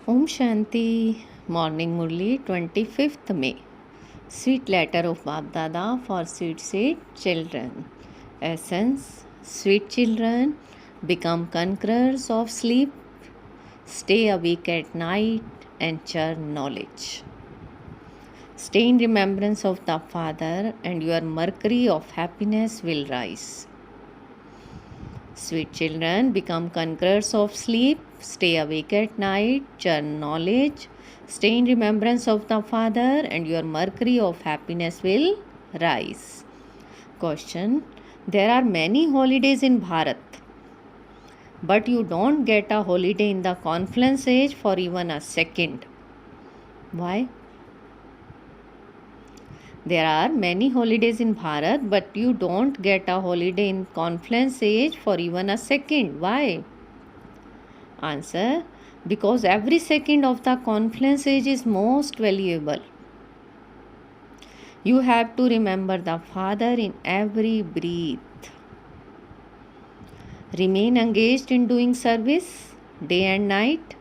Om Shanti, Morning Murli, 25th May. Sweet letter of Bab-Dada for sweet children. Essence: sweet children, become conquerors of sleep, stay awake at night and churn knowledge. Stay in remembrance of the Father and your mercury of happiness will rise. Sweet children, become conquerors of sleep, stay awake at night, churn knowledge, stay in remembrance of the Father, and your mercury of happiness will rise. Question: there are many holidays in Bharat, but you don't get a holiday in the confluence age for even a second. Why? There are many holidays in Bharat, but you don't get a holiday in confluence age for even a second. Why? Answer: because every second of the confluence age is most valuable. You have to remember the Father in every breath. Remain engaged in doing service day and night.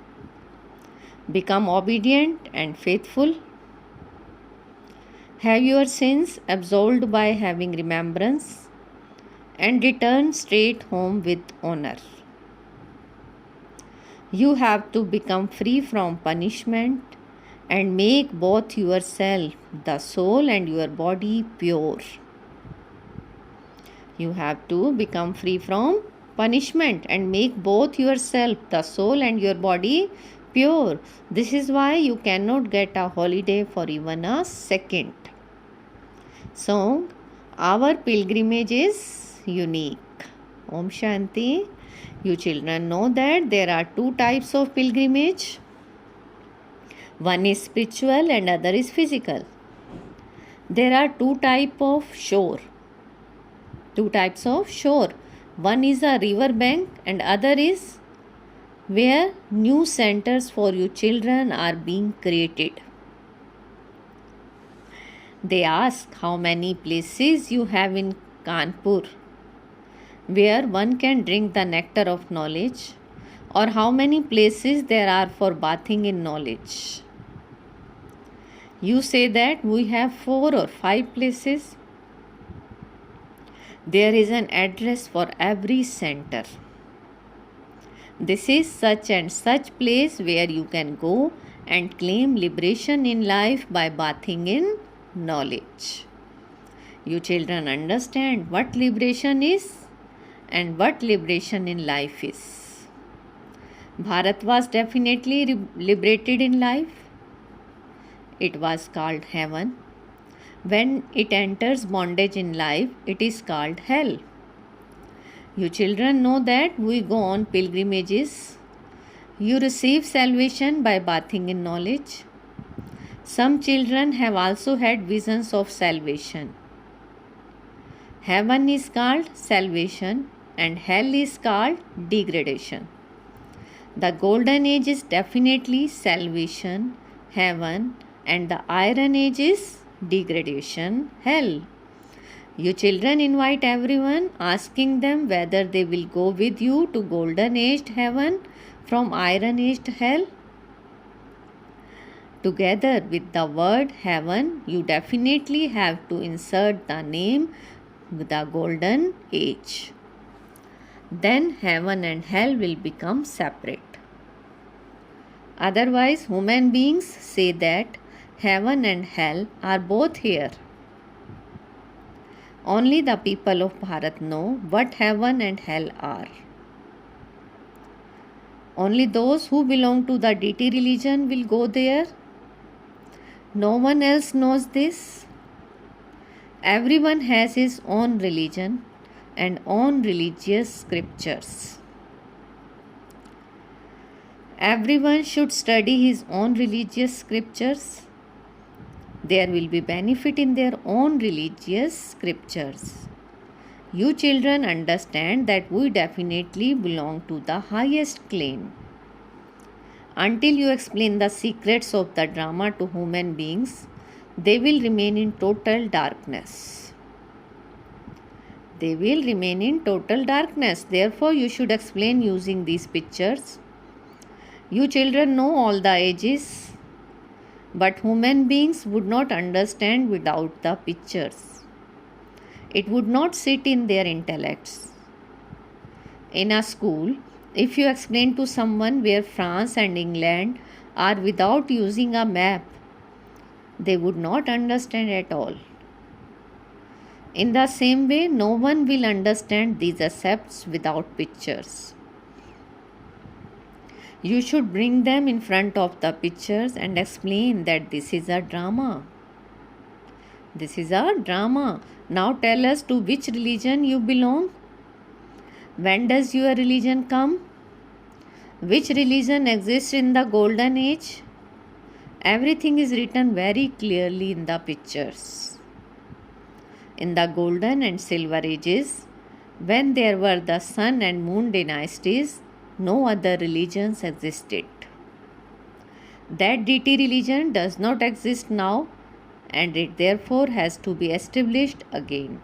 Become obedient and faithful. Have your sins absolved by having remembrance and return straight home with honor. You have to become free from punishment and make both yourself, the soul, and your body pure. You have to become free from punishment and make both yourself, the soul, and your body pure. This is why you cannot get a holiday for even a second. So, our pilgrimage is unique. Om Shanti. You children know that there are two types of pilgrimage. One is spiritual and other is physical. There are two types of shore. One is a river bank and other is where new centers for you children are being created. They ask how many places you have in Kanpur where one can drink the nectar of knowledge, or how many places there are for bathing in knowledge. You say that we have 4 or 5 places. There is an address for every center. This is such and such place where you can go and claim liberation in life by bathing in knowledge. You children understand what liberation is and what liberation in life is. Bharat was definitely liberated in life. It was called heaven. When it enters bondage in life, it is called hell. You children know that we go on pilgrimages. You receive salvation by bathing in knowledge. Some children have also had visions of salvation. Heaven is called salvation and hell is called degradation. The golden age is definitely salvation, heaven, and the iron age is degradation, hell. You children invite everyone, asking them whether they will go with you to golden aged heaven from iron aged hell. Together with the word heaven, you definitely have to insert the name the golden age. Then heaven and hell will become separate. Otherwise, human beings say that heaven and hell are both here. Only the people of Bharat know what heaven and hell are. Only those who belong to the deity religion will go there. No one else knows this. Everyone has his own religion and own religious scriptures. Everyone should study his own religious scriptures. There will be benefit in their own religious scriptures. You children understand that we definitely belong to the highest claim. Until you explain the secrets of the drama to human beings, they will remain in total darkness. Therefore, you should explain using these pictures. You children know all the ages, but human beings would not understand without the pictures. It would not sit in their intellects. In a school, if you explain to someone where France and England are without using a map, they would not understand at all. In the same way, no one will understand these concepts without pictures. You should bring them in front of the pictures and explain that this is a drama. This is a drama. Now tell us to which religion you belong. When does your religion come? Which religion exists in the golden age? Everything is written very clearly in the pictures. In the golden and silver ages, when there were the sun and moon dynasties, no other religions existed. That deity religion does not exist now, and it therefore has to be established again.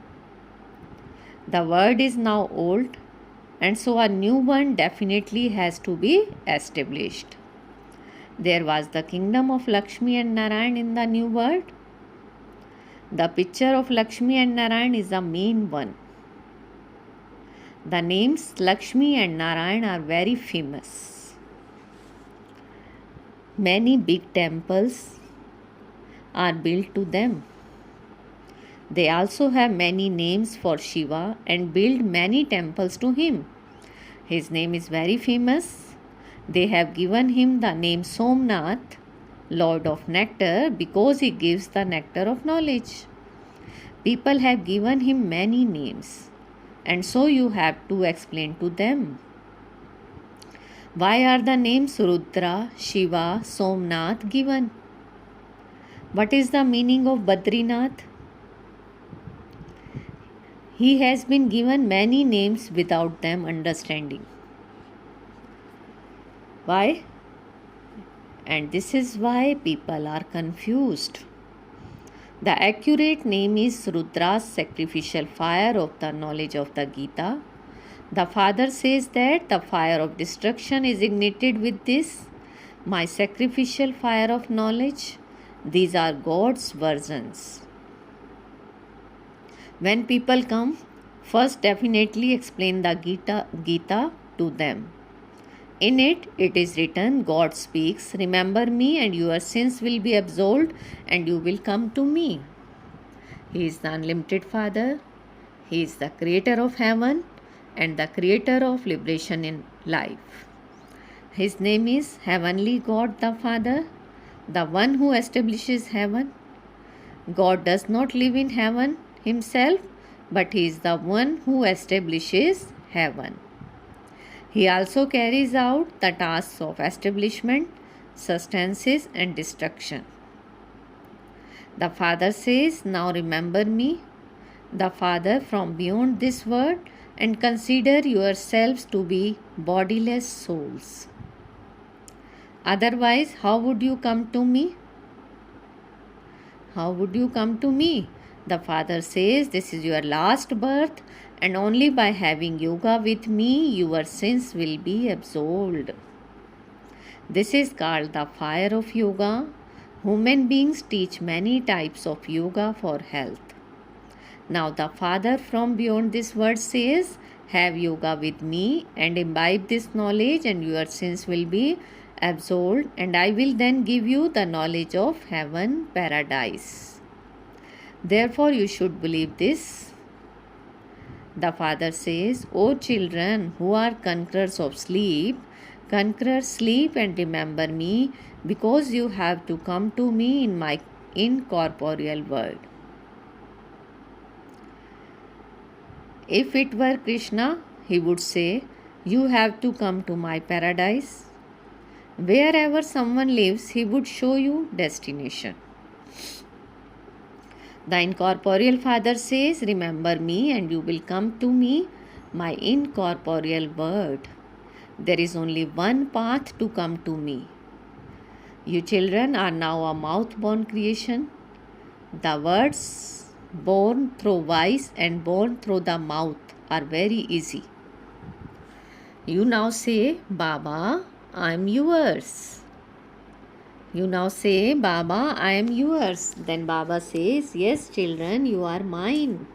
The world is now old, and so a new one definitely has to be established. There was the kingdom of Lakshmi and Narayan in the new world. The picture of Lakshmi and Narayan is the main one. The names Lakshmi and Narayan are very famous. Many big temples are built to them. They also have many names for Shiva and build many temples to him. His name is very famous. They have given him the name Somnath, Lord of Nectar, because he gives the nectar of knowledge. People have given him many names, and so you have to explain to them. Why are the names Rudra, Shiva, Somnath given? What is the meaning of Badrinath? He has been given many names without them understanding. Why? And this is why people are confused. The accurate name is Rudra's sacrificial fire of the knowledge of the Gita. The father says that the fire of destruction is ignited with this, my sacrificial fire of knowledge. These are God's versions. When people come, first definitely explain the Gita to them. In it is written, God speaks, remember me and your sins will be absolved and you will come to me. He is the unlimited Father. He is the creator of heaven and the creator of liberation in life. His name is Heavenly God the Father, the one who establishes heaven. God does not live in heaven himself, but he is the one who establishes heaven. He also carries out the tasks of establishment, sustenance, and destruction. The Father says, now remember me, the Father from beyond this world, and consider yourselves to be bodiless souls. Otherwise, how would you come to me? How would you come to me? The Father says, this is your last birth, and only by having yoga with me, your sins will be absolved. This is called the fire of yoga. Human beings teach many types of yoga for health. Now the Father from beyond this world says, have yoga with me and imbibe this knowledge and your sins will be absolved, and I will then give you the knowledge of heaven, paradise. Therefore you should believe this. The Father says, O children who are conquerors of sleep, conquer sleep and remember me, because you have to come to me in my incorporeal world. If it were Krishna, he would say, you have to come to my paradise. Wherever someone lives, he would show you destination. The incorporeal Father says, remember me and you will come to me, my incorporeal world. There is only one path to come to me. You children are now a mouth-born creation. The words born through voice and born through the mouth are very easy. You now say, Baba, I'm yours. You now say, Baba, I am yours. Then Baba says, yes, children, you are mine.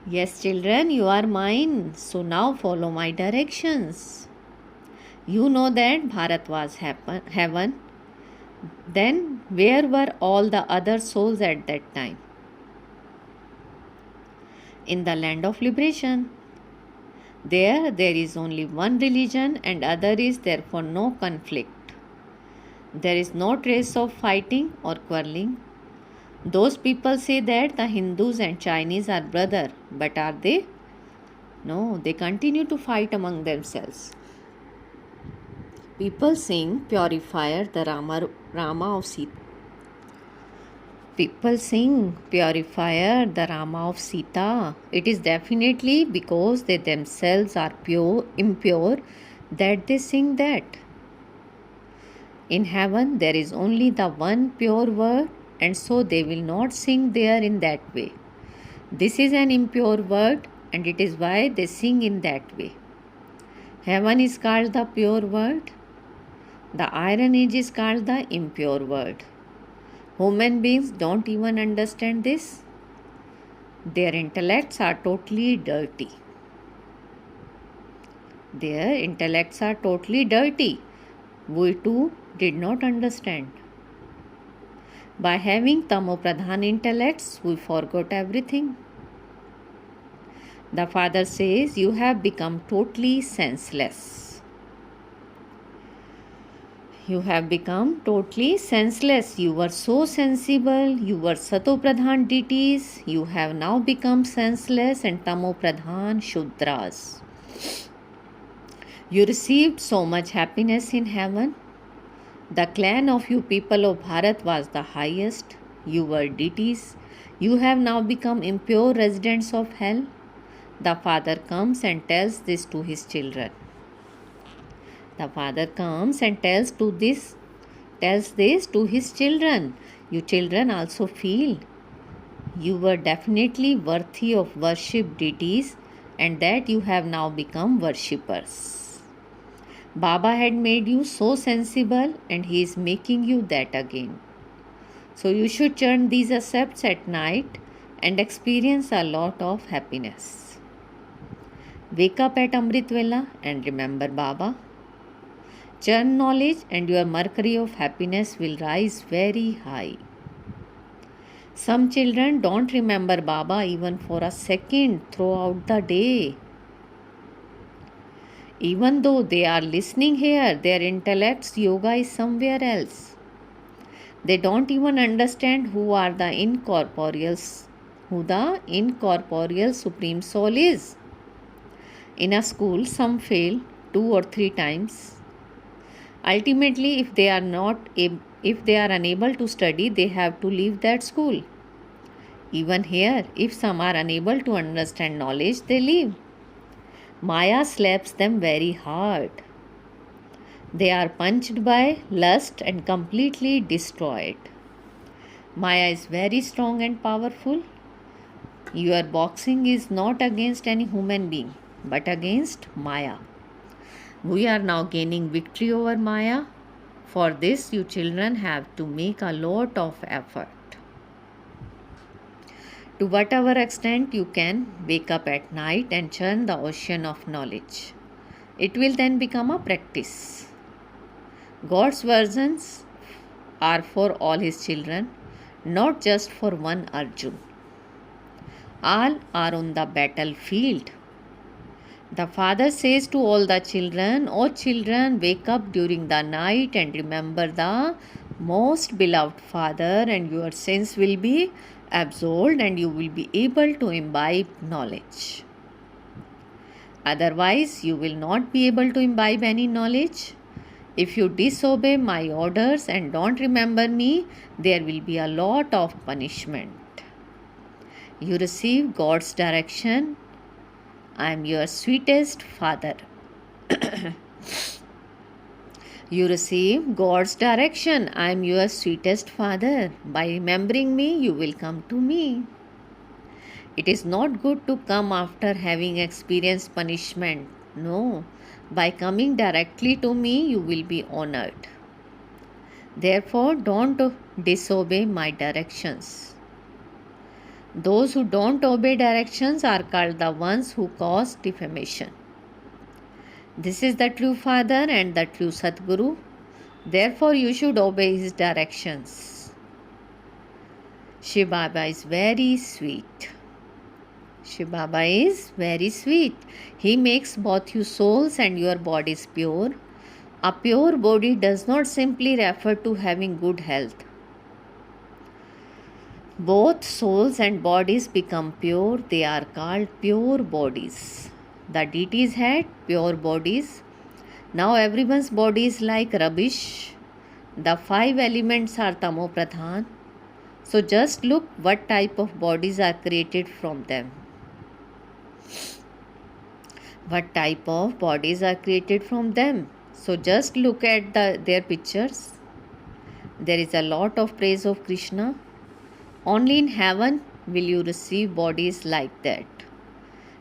Yes, children, you are mine. So now follow my directions. You know that Bharat was heaven. Then where were all the other souls at that time? In the land of liberation. There is only one religion and other is therefore no conflict. There is no trace of fighting or quarreling. Those people say that the Hindus and Chinese are brother, but are they? No, they continue to fight among themselves. People sing Purifier the Rama of Sita. People sing Purifier the Rama of Sita. It is definitely because they themselves are impure that they sing that. In heaven there is only the one pure word, and so they will not sing there in that way. This is an impure word, and it is why they sing in that way. Heaven is called the pure word. The Iron Age is called the impure word. Human beings don't even understand this. Their intellects are totally dirty. Their intellects are totally dirty. We too did not understand. By having Tamopradhan intellects, we forgot everything. The Father says, you have become totally senseless. You have become totally senseless. You were so sensible. You were Satopradhan deities. You have now become senseless and Tamopradhan Shudras. You received so much happiness in heaven. The clan of you people of Bharat was the highest. You were deities. You have now become impure residents of hell. The Father comes and tells this to his children. The Father comes and tells this to his children. You children also feel you were definitely worthy of worship deities and that you have now become worshippers. Baba had made you so sensible and he is making you that again. So you should chant these accepts at night and experience a lot of happiness. Wake up at Amrit Vela and remember Baba. Chant knowledge and your mercury of happiness will rise very high. Some children don't remember Baba even for a second throughout the day. Even though they are listening here, their intellect's yoga is somewhere else. They don't even understand who the incorporeal Supreme Soul is. In a school, some fail 2 or 3 times. Ultimately, if they are unable to study, they have to leave that school. Even here, if some are unable to understand knowledge, they leave. Maya slaps them very hard. They are punched by lust and completely destroyed. Maya is very strong and powerful. Your boxing is not against any human being, but against Maya. We are now gaining victory over Maya. For this, you children have to make a lot of effort. To whatever extent you can, wake up at night and churn the ocean of knowledge. It will then become a practice. God's versions are for all his children, not just for one Arjun. All are on the battlefield. The Father says to all the children, O children, wake up during the night and remember the most beloved Father, and your sins will be absolved and you will be able to imbibe knowledge. Otherwise, you will not be able to imbibe any knowledge. If you disobey my orders and don't remember me, there will be a lot of punishment. You receive God's direction. I am your sweetest Father. You receive God's direction. I am your sweetest Father. By remembering me, you will come to me. It is not good to come after having experienced punishment. No, By coming directly to me, you will be honored. Therefore, don't disobey my directions. Those who don't obey directions are called the ones who cause defamation. This is the true Father and the true Sadguru. Therefore, you should obey his directions. Shiv Baba is very sweet. Shiv Baba is very sweet. He makes both your souls and your bodies pure. A pure body does not simply refer to having good health. Both souls and bodies become pure. They are called pure bodies. The deities had pure bodies. Now everyone's body is like rubbish. The 5 elements are Tamo Pradhan. So just look what type of bodies are created from them. What type of bodies are created from them? So just look at their pictures. There is a lot of praise of Krishna. Only in heaven will you receive bodies like that.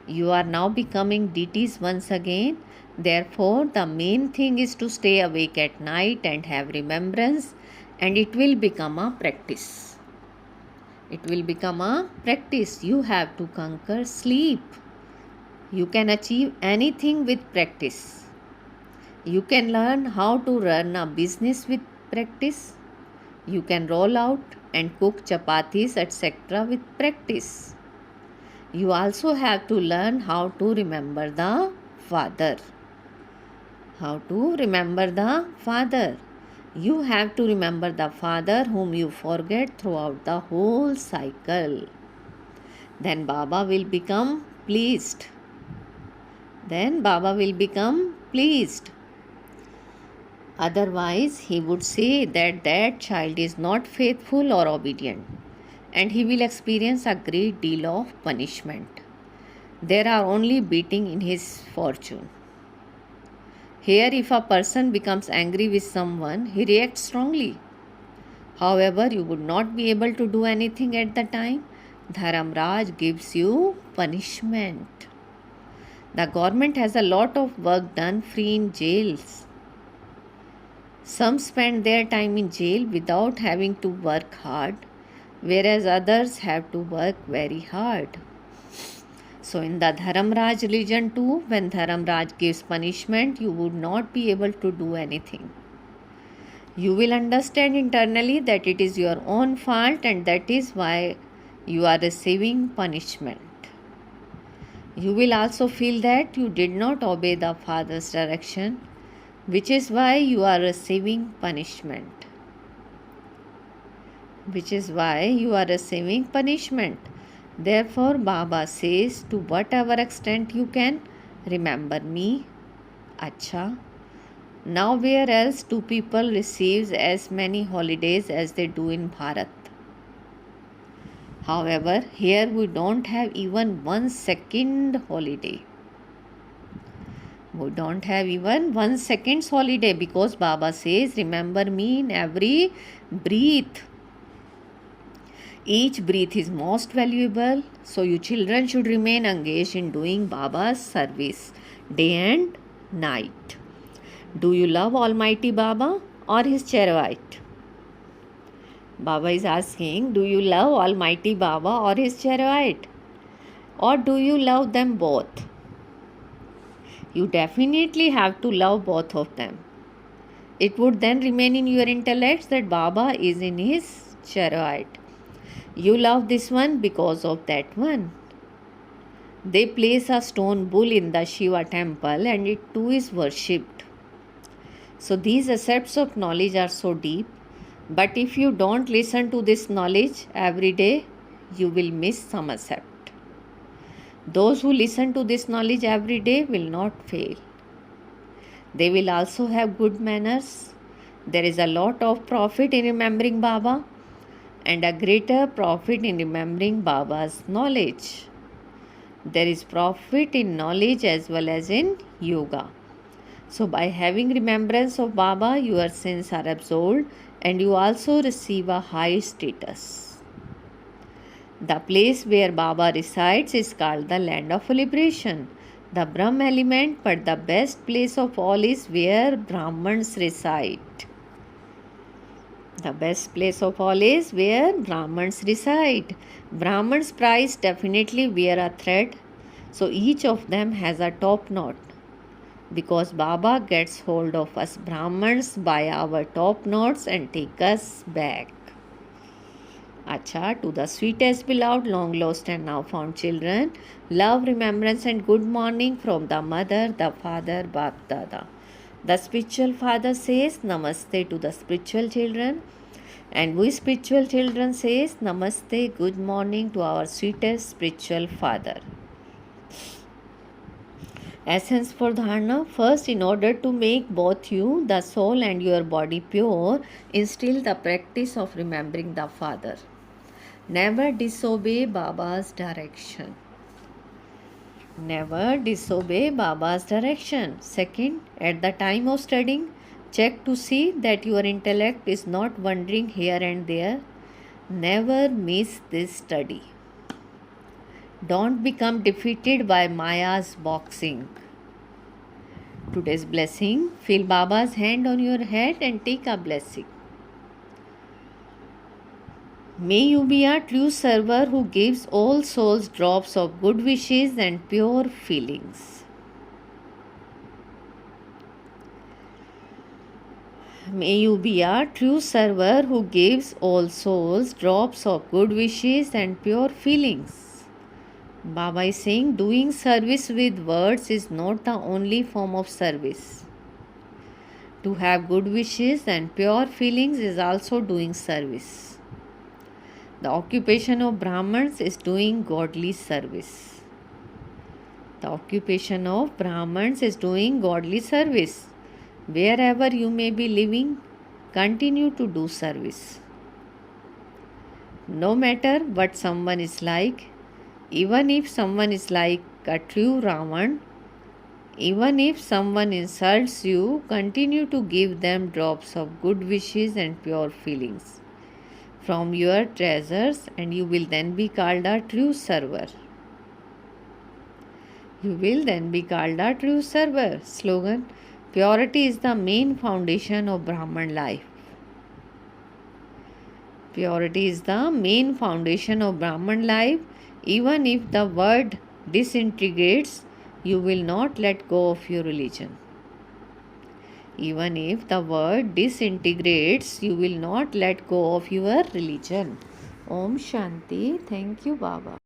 You are now becoming deities once again. Therefore, the main thing is to stay awake at night and have remembrance, and it will become a practice. It will become a practice. You have to conquer sleep. You can achieve anything with practice. You can learn how to run a business with practice. You can roll out and cook chapatis, etc. with practice. You also have to learn how to remember the Father. How to remember the Father. You have to remember the Father whom you forget throughout the whole cycle. Then Baba will become pleased. Otherwise, he would say that that child is not faithful or obedient, and he will experience a great deal of punishment. There are only beating in his fortune. Here, if a person becomes angry with someone, he reacts strongly. However, you would not be able to do anything at the time. Dharamraj gives you punishment. The government has a lot of work done free in jails. Some spend their time in jail without having to work hard, whereas others have to work very hard. So in the Dharamraj religion too, when Dharamraj gives punishment, you would not be able to do anything. You will understand internally that it is your own fault, and that is why you are receiving punishment. You will also feel that you did not obey the Father's direction, which is why you are receiving punishment. Therefore, Baba says, to whatever extent you can, remember me. Acha. Now where else do people receive as many holidays as they do in Bharat? However, here we don't have even 1 second holiday. We don't have even 1 second's holiday because Baba says, remember me in every breath. Each breath is most valuable, so you children should remain engaged in doing Baba's service day and night. Do you love Almighty Baba or his chariot? Baba is asking, do you love Almighty Baba or his chariot? Or do you love them both? You definitely have to love both of them. It would then remain in your intellect that Baba is in his chariot. You love this one because of that one. They place a stone bull in the Shiva temple and it too is worshipped. So these aspects of knowledge are so deep. But if you don't listen to this knowledge every day, you will miss some aspect. Those who listen to this knowledge every day will not fail. They will also have good manners. There is a lot of profit in remembering Baba and a greater profit in remembering Baba's knowledge. There is profit in knowledge as well as in yoga. So by having remembrance of Baba, your sins are absolved and you also receive a high status. The place where Baba resides is called the land of liberation. the Brahm element, but the best place of all is where Brahmans reside. The best place of all is where Brahmans reside. Brahmans prize definitely wear a thread, so each of them has a top knot. Because Baba gets hold of us Brahmans by our top knots and take us back. Acha, to the sweetest beloved, long lost and now found children, love, remembrance and good morning from the mother, the father, Bap Dada. The spiritual father says Namaste to the spiritual children, and we spiritual children says Namaste, good morning to our sweetest spiritual father. Essence for dharana. First, in order to make both you, the soul, and your body pure, instill the practice of remembering the Father. Never disobey Baba's direction. Never disobey Baba's direction. Second, at the time of studying, check to see that your intellect is not wandering here and there. Never miss this study. Don't become defeated by Maya's boxing. Today's blessing. Feel Baba's hand on your head and take a blessing. May you be a true server who gives all souls drops of good wishes and pure feelings. May you be a true server who gives all souls drops of good wishes and pure feelings. Baba is saying doing service with words is not the only form of service. To have good wishes and pure feelings is also doing service. The occupation of Brahmans is doing godly service. The occupation of Brahmans is doing godly service. Wherever you may be living, continue to do service. No matter what someone is like, even if someone is like a true Ravan, even if someone insults you, continue to give them drops of good wishes and pure feelings from your treasures, and you will then be called a true server. You will then be called a true server. Slogan: purity is the main foundation of Brahman life. Purity is the main foundation of Brahman life. Even if the world disintegrates, you will not let go of your religion. Even if the world disintegrates, you will not let go of your religion. Om Shanti. Thank you, Baba.